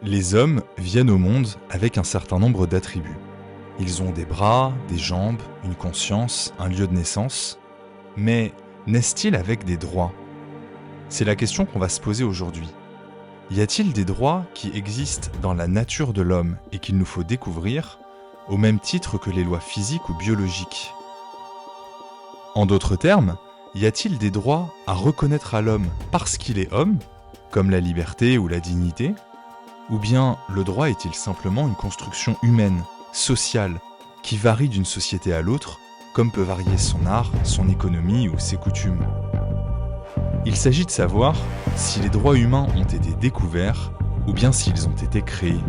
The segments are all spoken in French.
Les hommes viennent au monde avec un certain nombre d'attributs. Ils ont des bras, des jambes, une conscience, un lieu de naissance. Mais naissent-ils avec des droits? C'est la question qu'on va se poser aujourd'hui. Y a-t-il des droits qui existent dans la nature de l'homme et qu'il nous faut découvrir, au même titre que les lois physiques ou biologiques? En d'autres termes, y a-t-il des droits à reconnaître à l'homme parce qu'il est homme, comme la liberté ou la dignité? Ou bien le droit est-il simplement une construction humaine, sociale, qui varie d'une société à l'autre, comme peut varier son art, son économie ou ses coutumes? Il s'agit de savoir si les droits humains ont été découverts ou bien s'ils ont été créés.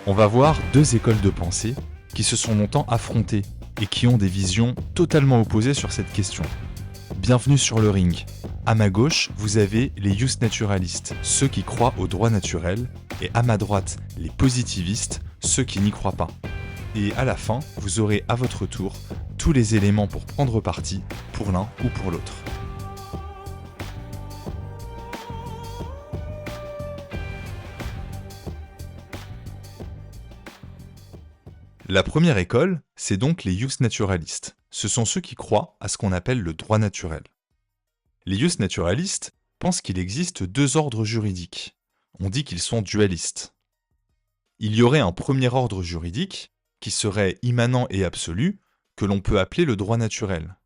On va voir deux écoles de pensée qui se sont longtemps affrontées et qui ont des visions totalement opposées sur cette question. Bienvenue sur le ring. À ma gauche, vous avez les jus naturalistes, ceux qui croient au droit naturel, et à ma droite, les positivistes, ceux qui n'y croient pas. Et à la fin, vous aurez à votre tour tous les éléments pour prendre parti pour l'un ou pour l'autre. La première école, c'est donc les jus naturalistes. Ce sont ceux qui croient à ce qu'on appelle le droit naturel. Les jus naturalistes pensent qu'il existe deux ordres juridiques. On dit qu'ils sont dualistes. Il y aurait un premier ordre juridique, qui serait immanent et absolu, que l'on peut appeler le droit naturel.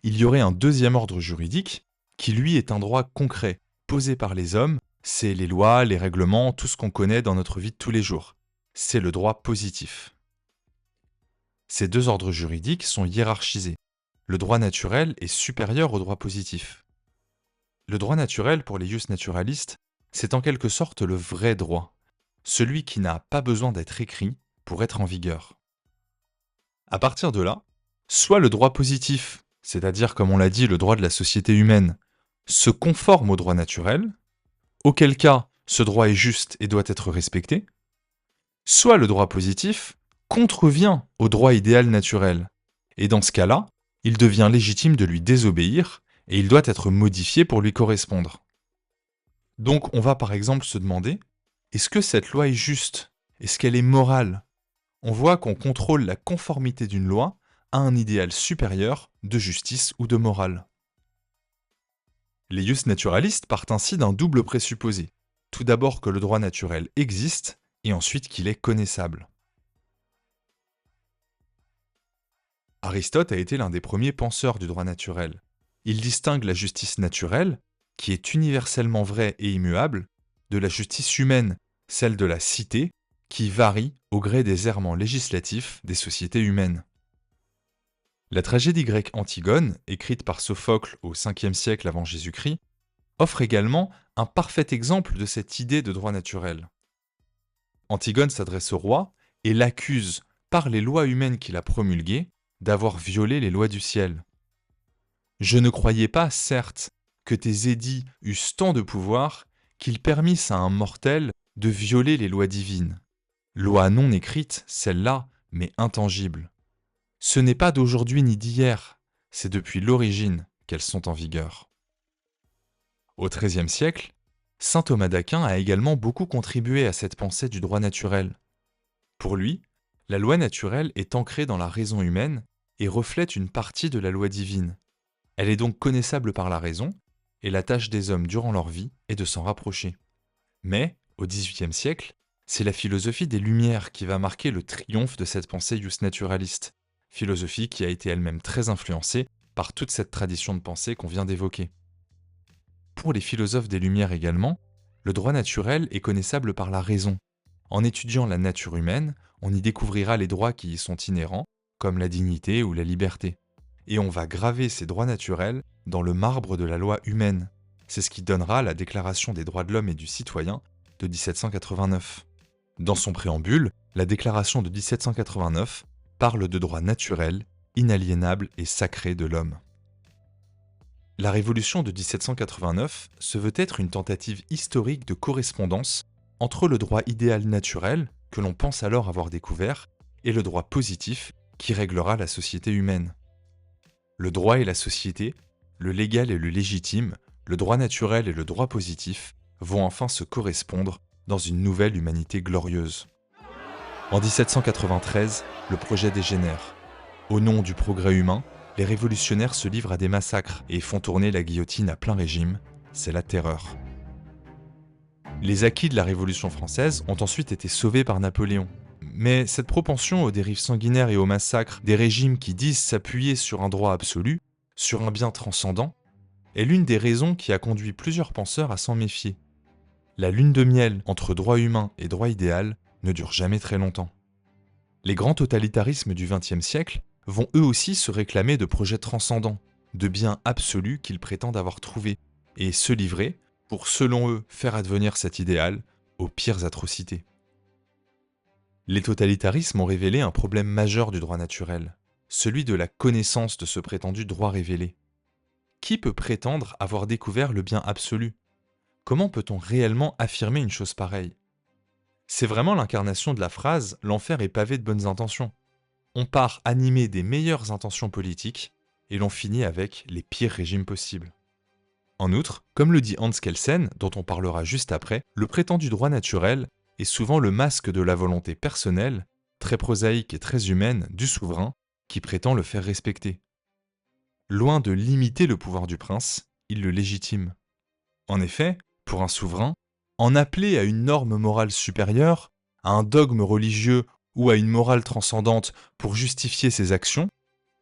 Il y aurait un deuxième ordre juridique, qui lui est un droit concret, posé par les hommes, c'est les lois, les règlements, tout ce qu'on connaît dans notre vie de tous les jours. C'est le droit positif. Ces deux ordres juridiques sont hiérarchisés. Le droit naturel est supérieur au droit positif. Le droit naturel, pour les jus naturalistes, c'est en quelque sorte le vrai droit, celui qui n'a pas besoin d'être écrit pour être en vigueur. À partir de là, soit le droit positif, c'est-à-dire comme on l'a dit le droit de la société humaine, se conforme au droit naturel, auquel cas ce droit est juste et doit être respecté, soit le droit positif contrevient au droit idéal naturel, et dans ce cas-là, il devient légitime de lui désobéir et il doit être modifié pour lui correspondre. Donc on va par exemple se demander, est-ce que cette loi est juste? Est-ce qu'elle est morale? On voit qu'on contrôle la conformité d'une loi à un idéal supérieur de justice ou de morale. Les jus naturalistes partent ainsi d'un double présupposé. Tout d'abord que le droit naturel existe et ensuite qu'il est connaissable. Aristote a été l'un des premiers penseurs du droit naturel. Il distingue la justice naturelle, qui est universellement vraie et immuable, de la justice humaine, celle de la cité, qui varie au gré des errements législatifs des sociétés humaines. La tragédie grecque Antigone, écrite par Sophocle au 5e siècle avant Jésus-Christ, offre également un parfait exemple de cette idée de droit naturel. Antigone s'adresse au roi et l'accuse, par les lois humaines qu'il a promulguées, d'avoir violé les lois du ciel. Je ne croyais pas, certes, que tes édits eussent tant de pouvoir qu'ils permissent à un mortel de violer les lois divines. Loi non écrite, celle-là, mais intangible. Ce n'est pas d'aujourd'hui ni d'hier, c'est depuis l'origine qu'elles sont en vigueur. Au XIIIe siècle, saint Thomas d'Aquin a également beaucoup contribué à cette pensée du droit naturel. Pour lui, la loi naturelle est ancrée dans la raison humaine et reflète une partie de la loi divine. Elle est donc connaissable par la raison, et la tâche des hommes durant leur vie est de s'en rapprocher. Mais, au XVIIIe siècle, c'est la philosophie des Lumières qui va marquer le triomphe de cette pensée jus naturaliste, philosophie qui a été elle-même très influencée par toute cette tradition de pensée qu'on vient d'évoquer. Pour les philosophes des Lumières également, le droit naturel est connaissable par la raison. En étudiant la nature humaine, on y découvrira les droits qui y sont inhérents, comme la dignité ou la liberté. Et on va graver ces droits naturels dans le marbre de la loi humaine. C'est ce qui donnera la Déclaration des droits de l'homme et du citoyen de 1789. Dans son préambule, la Déclaration de 1789 parle de droits naturels, inaliénables et sacrés de l'homme. La Révolution de 1789 se veut être une tentative historique de correspondance entre le droit idéal naturel, que l'on pense alors avoir découvert, et le droit positif, qui réglera la société humaine. Le droit et la société, le légal et le légitime, le droit naturel et le droit positif vont enfin se correspondre dans une nouvelle humanité glorieuse. En 1793, le projet dégénère. Au nom du progrès humain, les révolutionnaires se livrent à des massacres et font tourner la guillotine à plein régime. C'est la terreur. Les acquis de la Révolution française ont ensuite été sauvés par Napoléon. Mais cette propension aux dérives sanguinaires et aux massacres des régimes qui disent s'appuyer sur un droit absolu, sur un bien transcendant, est l'une des raisons qui a conduit plusieurs penseurs à s'en méfier. La lune de miel entre droit humain et droit idéal ne dure jamais très longtemps. Les grands totalitarismes du XXe siècle vont eux aussi se réclamer de projets transcendants, de biens absolus qu'ils prétendent avoir trouvés, et se livrer, pour selon eux faire advenir cet idéal, aux pires atrocités. Les totalitarismes ont révélé un problème majeur du droit naturel, celui de la connaissance de ce prétendu droit révélé. Qui peut prétendre avoir découvert le bien absolu ? Comment peut-on réellement affirmer une chose pareille ? C'est vraiment l'incarnation de la phrase « l'enfer est pavé de bonnes intentions ». On part animé des meilleures intentions politiques et l'on finit avec les pires régimes possibles. En outre, comme le dit Hans Kelsen, dont on parlera juste après, le prétendu droit naturel est souvent le masque de la volonté personnelle, très prosaïque et très humaine, du souverain qui prétend le faire respecter. Loin de limiter le pouvoir du prince, il le légitime. En effet, pour un souverain, en appeler à une norme morale supérieure, à un dogme religieux ou à une morale transcendante pour justifier ses actions,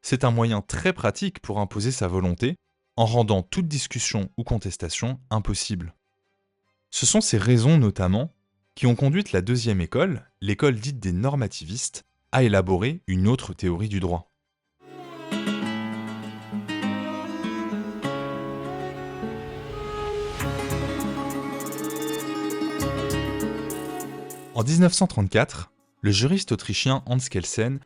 c'est un moyen très pratique pour imposer sa volonté, en rendant toute discussion ou contestation impossible. Ce sont ces raisons notamment qui ont conduit la deuxième école, l'école dite des normativistes, à élaborer une autre théorie du droit. En 1934, le juriste autrichien Hans Kelsen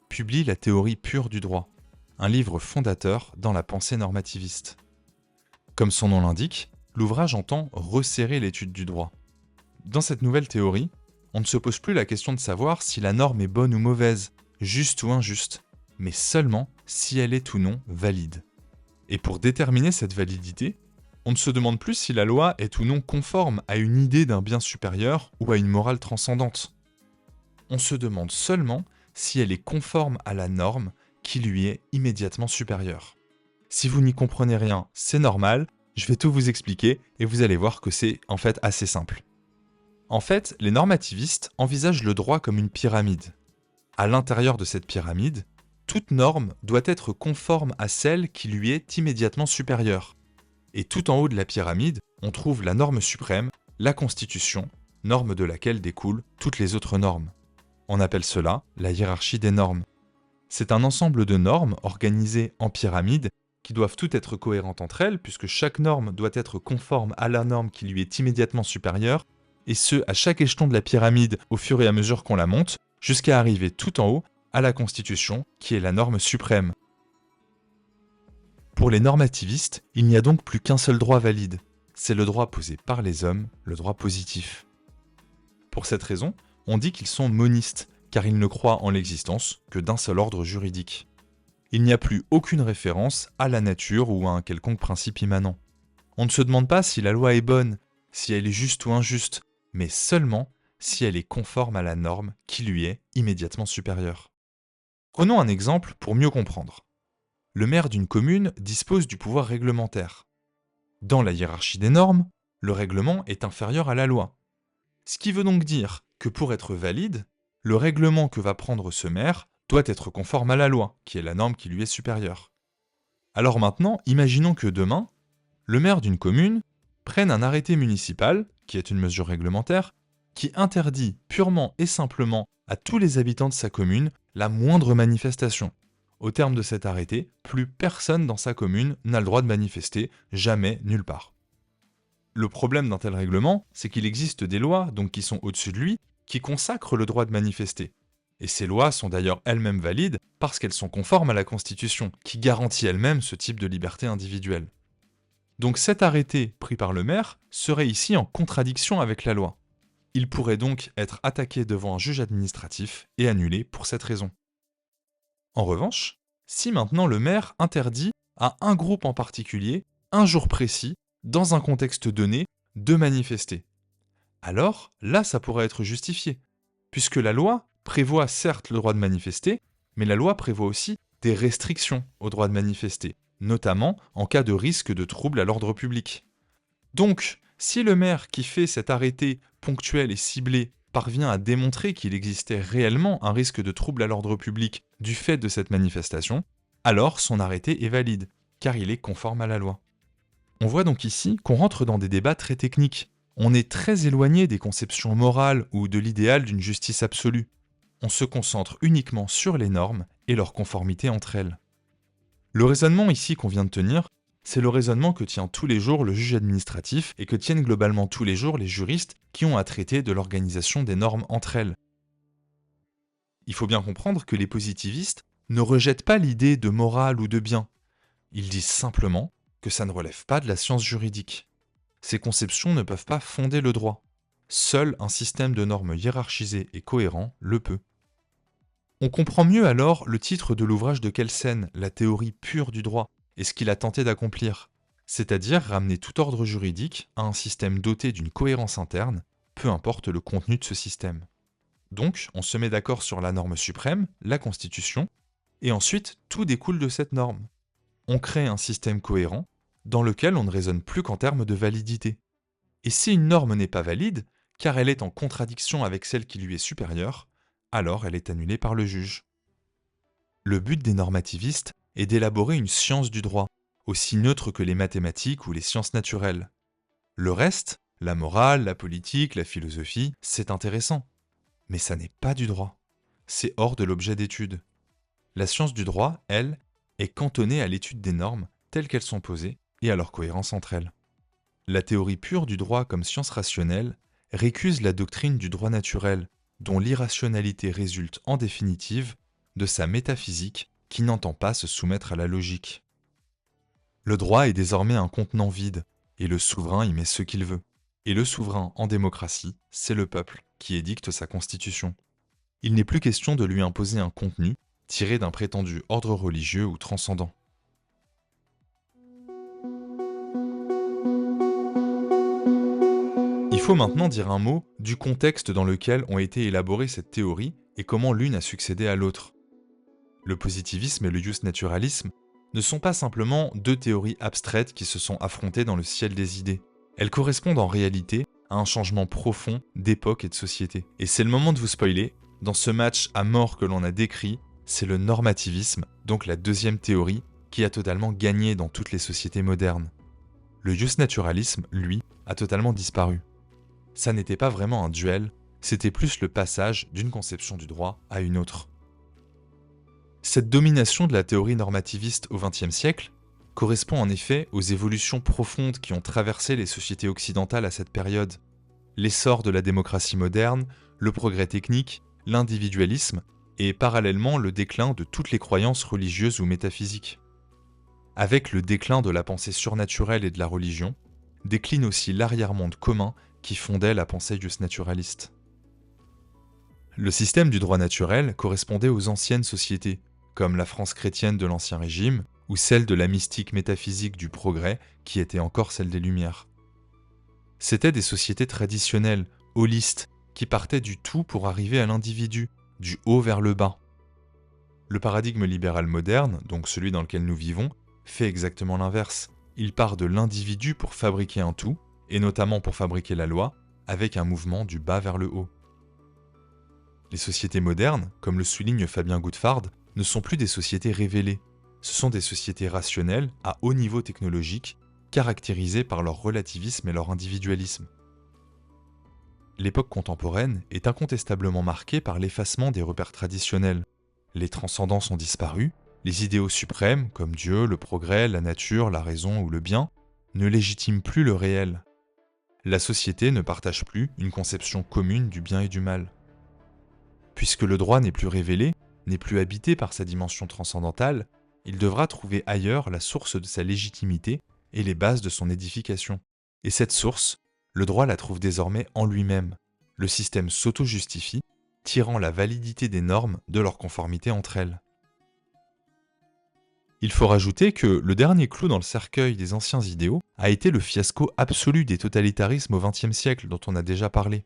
publie La théorie pure du droit, un livre fondateur dans la pensée normativiste. Comme son nom l'indique, l'ouvrage entend resserrer l'étude du droit. Dans cette nouvelle théorie, on ne se pose plus la question de savoir si la norme est bonne ou mauvaise, juste ou injuste, mais seulement si elle est ou non valide. Et pour déterminer cette validité, on ne se demande plus si la loi est ou non conforme à une idée d'un bien supérieur ou à une morale transcendante. On se demande seulement si elle est conforme à la norme qui lui est immédiatement supérieure. Si vous n'y comprenez rien, c'est normal, je vais tout vous expliquer et vous allez voir que c'est en fait assez simple. En fait, les normativistes envisagent le droit comme une pyramide. À l'intérieur de cette pyramide, toute norme doit être conforme à celle qui lui est immédiatement supérieure. Et tout en haut de la pyramide, on trouve la norme suprême, la Constitution, norme de laquelle découlent toutes les autres normes. On appelle cela la hiérarchie des normes. C'est un ensemble de normes organisées en pyramide qui doivent toutes être cohérentes entre elles puisque chaque norme doit être conforme à la norme qui lui est immédiatement supérieure, et ce à chaque échelon de la pyramide au fur et à mesure qu'on la monte, jusqu'à arriver tout en haut à la Constitution qui est la norme suprême. Pour les normativistes, il n'y a donc plus qu'un seul droit valide, c'est le droit posé par les hommes, le droit positif. Pour cette raison, on dit qu'ils sont monistes, car ils ne croient en l'existence que d'un seul ordre juridique. Il n'y a plus aucune référence à la nature ou à un quelconque principe immanent. On ne se demande pas si la loi est bonne, si elle est juste ou injuste, mais seulement si elle est conforme à la norme qui lui est immédiatement supérieure. Prenons un exemple pour mieux comprendre. Le maire d'une commune dispose du pouvoir réglementaire. Dans la hiérarchie des normes, le règlement est inférieur à la loi. Ce qui veut donc dire que pour être valide, le règlement que va prendre ce maire doit être conforme à la loi, qui est la norme qui lui est supérieure. Alors maintenant, imaginons que demain, le maire d'une commune prenne un arrêté municipal, qui est une mesure réglementaire, qui interdit purement et simplement à tous les habitants de sa commune la moindre manifestation. Au terme de cet arrêté, plus personne dans sa commune n'a le droit de manifester, jamais, nulle part. Le problème d'un tel règlement, c'est qu'il existe des lois, donc qui sont au-dessus de lui, qui consacrent le droit de manifester. Et ces lois sont d'ailleurs elles-mêmes valides parce qu'elles sont conformes à la Constitution, qui garantit elle-même ce type de liberté individuelle. Donc cet arrêté pris par le maire serait ici en contradiction avec la loi. Il pourrait donc être attaqué devant un juge administratif et annulé pour cette raison. En revanche, si maintenant le maire interdit à un groupe en particulier, un jour précis, dans un contexte donné, de manifester, alors là, ça pourrait être justifié, puisque la loi prévoit certes le droit de manifester, mais la loi prévoit aussi des restrictions au droit de manifester, notamment en cas de risque de trouble à l'ordre public. Donc, si le maire qui fait cet arrêté ponctuel et ciblé parvient à démontrer qu'il existait réellement un risque de trouble à l'ordre public du fait de cette manifestation, alors son arrêté est valide, car il est conforme à la loi. On voit donc ici qu'on rentre dans des débats très techniques. On est très éloigné des conceptions morales ou de l'idéal d'une justice absolue. On se concentre uniquement sur les normes et leur conformité entre elles. Le raisonnement ici qu'on vient de tenir, c'est le raisonnement que tient tous les jours le juge administratif et que tiennent globalement tous les jours les juristes qui ont à traiter de l'organisation des normes entre elles. Il faut bien comprendre que les positivistes ne rejettent pas l'idée de morale ou de bien. Ils disent simplement que ça ne relève pas de la science juridique. Ces conceptions ne peuvent pas fonder le droit. Seul un système de normes hiérarchisé et cohérent le peut. On comprend mieux alors le titre de l'ouvrage de Kelsen, La théorie pure du droit, et ce qu'il a tenté d'accomplir, c'est-à-dire ramener tout ordre juridique à un système doté d'une cohérence interne, peu importe le contenu de ce système. Donc, on se met d'accord sur la norme suprême, la Constitution, et ensuite tout découle de cette norme. On crée un système cohérent dans lequel on ne raisonne plus qu'en termes de validité. Et si une norme n'est pas valide, car elle est en contradiction avec celle qui lui est supérieure, alors elle est annulée par le juge. Le but des normativistes est d'élaborer une science du droit, aussi neutre que les mathématiques ou les sciences naturelles. Le reste, la morale, la politique, la philosophie, c'est intéressant. Mais ça n'est pas du droit. C'est hors de l'objet d'étude. La science du droit, elle, est cantonnée à l'étude des normes telles qu'elles sont posées et à leur cohérence entre elles. La théorie pure du droit comme science rationnelle récuse la doctrine du droit naturel, dont l'irrationalité résulte en définitive de sa métaphysique qui n'entend pas se soumettre à la logique. Le droit est désormais un contenant vide, et le souverain y met ce qu'il veut. Et le souverain en démocratie, c'est le peuple qui édicte sa constitution. Il n'est plus question de lui imposer un contenu tiré d'un prétendu ordre religieux ou transcendant. Il faut maintenant dire un mot du contexte dans lequel ont été élaborées cette théorie et comment l'une a succédé à l'autre. Le positivisme et le justnaturalisme ne sont pas simplement deux théories abstraites qui se sont affrontées dans le ciel des idées. Elles correspondent en réalité à un changement profond d'époque et de société. Et c'est le moment de vous spoiler, dans ce match à mort que l'on a décrit, c'est le normativisme, donc la deuxième théorie, qui a totalement gagné dans toutes les sociétés modernes. Le justnaturalisme, lui, a totalement disparu. Ça n'était pas vraiment un duel, c'était plus le passage d'une conception du droit à une autre. Cette domination de la théorie normativiste au XXe siècle correspond en effet aux évolutions profondes qui ont traversé les sociétés occidentales à cette période. L'essor de la démocratie moderne, le progrès technique, l'individualisme et parallèlement le déclin de toutes les croyances religieuses ou métaphysiques. Avec le déclin de la pensée surnaturelle et de la religion, décline aussi l'arrière-monde commun qui fondait la pensée justnaturaliste. Le système du droit naturel correspondait aux anciennes sociétés, comme la France chrétienne de l'Ancien Régime, ou celle de la mystique métaphysique du progrès, qui était encore celle des Lumières. C'étaient des sociétés traditionnelles, holistes, qui partaient du tout pour arriver à l'individu, du haut vers le bas. Le paradigme libéral moderne, donc celui dans lequel nous vivons, fait exactement l'inverse. Il part de l'individu pour fabriquer un tout, et notamment pour fabriquer la loi, avec un mouvement du bas vers le haut. Les sociétés modernes, comme le souligne Fabien Goudfard, ne sont plus des sociétés révélées. Ce sont des sociétés rationnelles à haut niveau technologique, caractérisées par leur relativisme et leur individualisme. L'époque contemporaine est incontestablement marquée par l'effacement des repères traditionnels. Les transcendances ont disparu, les idéaux suprêmes, comme Dieu, le progrès, la nature, la raison ou le bien, ne légitiment plus le réel. La société ne partage plus une conception commune du bien et du mal. Puisque le droit n'est plus révélé, n'est plus habité par sa dimension transcendantale, il devra trouver ailleurs la source de sa légitimité et les bases de son édification. Et cette source, le droit la trouve désormais en lui-même. Le système s'auto-justifie, tirant la validité des normes de leur conformité entre elles. Il faut rajouter que le dernier clou dans le cercueil des anciens idéaux a été le fiasco absolu des totalitarismes au XXe siècle dont on a déjà parlé.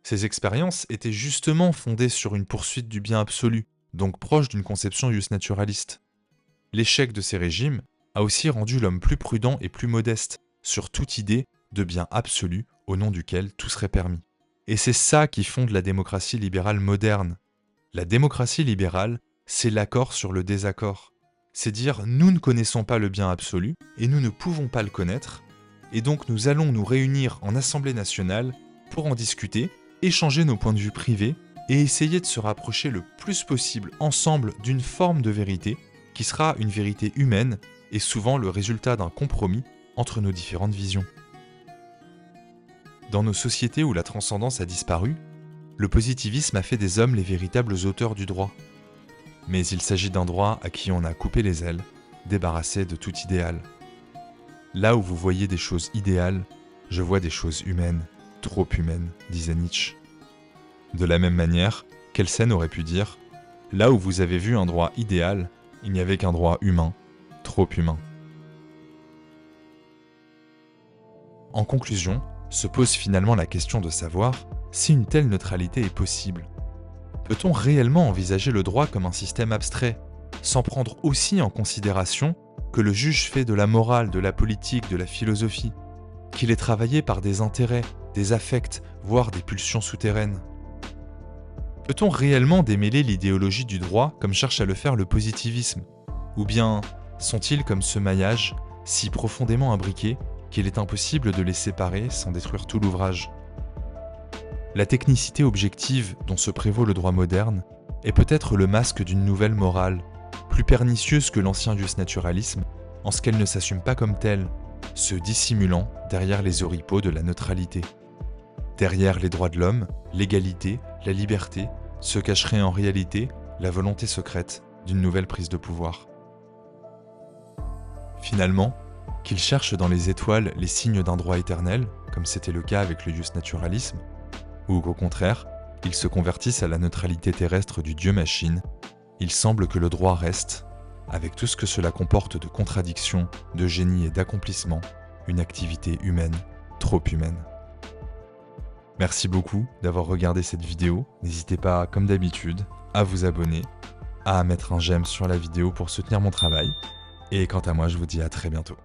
Ces expériences étaient justement fondées sur une poursuite du bien absolu, donc proche d'une conception naturaliste. L'échec de ces régimes a aussi rendu l'homme plus prudent et plus modeste sur toute idée de bien absolu au nom duquel tout serait permis. Et c'est ça qui fonde la démocratie libérale moderne. La démocratie libérale, c'est l'accord sur le désaccord. C'est dire nous ne connaissons pas le bien absolu et nous ne pouvons pas le connaître, et donc nous allons nous réunir en Assemblée nationale pour en discuter, échanger nos points de vue privés et essayer de se rapprocher le plus possible ensemble d'une forme de vérité qui sera une vérité humaine et souvent le résultat d'un compromis entre nos différentes visions. Dans nos sociétés où la transcendance a disparu, le positivisme a fait des hommes les véritables auteurs du droit. Mais il s'agit d'un droit à qui on a coupé les ailes, débarrassé de tout idéal. Là où vous voyez des choses idéales, je vois des choses humaines, trop humaines, disait Nietzsche. De la même manière, Kelsen aurait pu dire « Là où vous avez vu un droit idéal, il n'y avait qu'un droit humain, trop humain. » En conclusion, se pose finalement la question de savoir si une telle neutralité est possible. Peut-on réellement envisager le droit comme un système abstrait, sans prendre aussi en considération que le juge fait de la morale, de la politique, de la philosophie, qu'il est travaillé par des intérêts, des affects, voire des pulsions souterraines? Peut-on réellement démêler l'idéologie du droit comme cherche à le faire le positivisme? Ou bien sont-ils comme ce maillage, si profondément imbriqués qu'il est impossible de les séparer sans détruire tout l'ouvrage? La technicité objective dont se prévaut le droit moderne est peut-être le masque d'une nouvelle morale, plus pernicieuse que l'ancien justnaturalisme, en ce qu'elle ne s'assume pas comme telle, se dissimulant derrière les oripeaux de la neutralité. Derrière les droits de l'homme, l'égalité, la liberté, se cacherait en réalité la volonté secrète d'une nouvelle prise de pouvoir. Finalement, qu'ils cherchent dans les étoiles les signes d'un droit éternel, comme c'était le cas avec le justnaturalisme, ou qu'au contraire, ils se convertissent à la neutralité terrestre du Dieu-machine, il semble que le droit reste, avec tout ce que cela comporte de contradictions, de génie et d'accomplissement, une activité humaine, trop humaine. Merci beaucoup d'avoir regardé cette vidéo, n'hésitez pas, comme d'habitude, à vous abonner, à mettre un j'aime sur la vidéo pour soutenir mon travail, et quant à moi, je vous dis à très bientôt.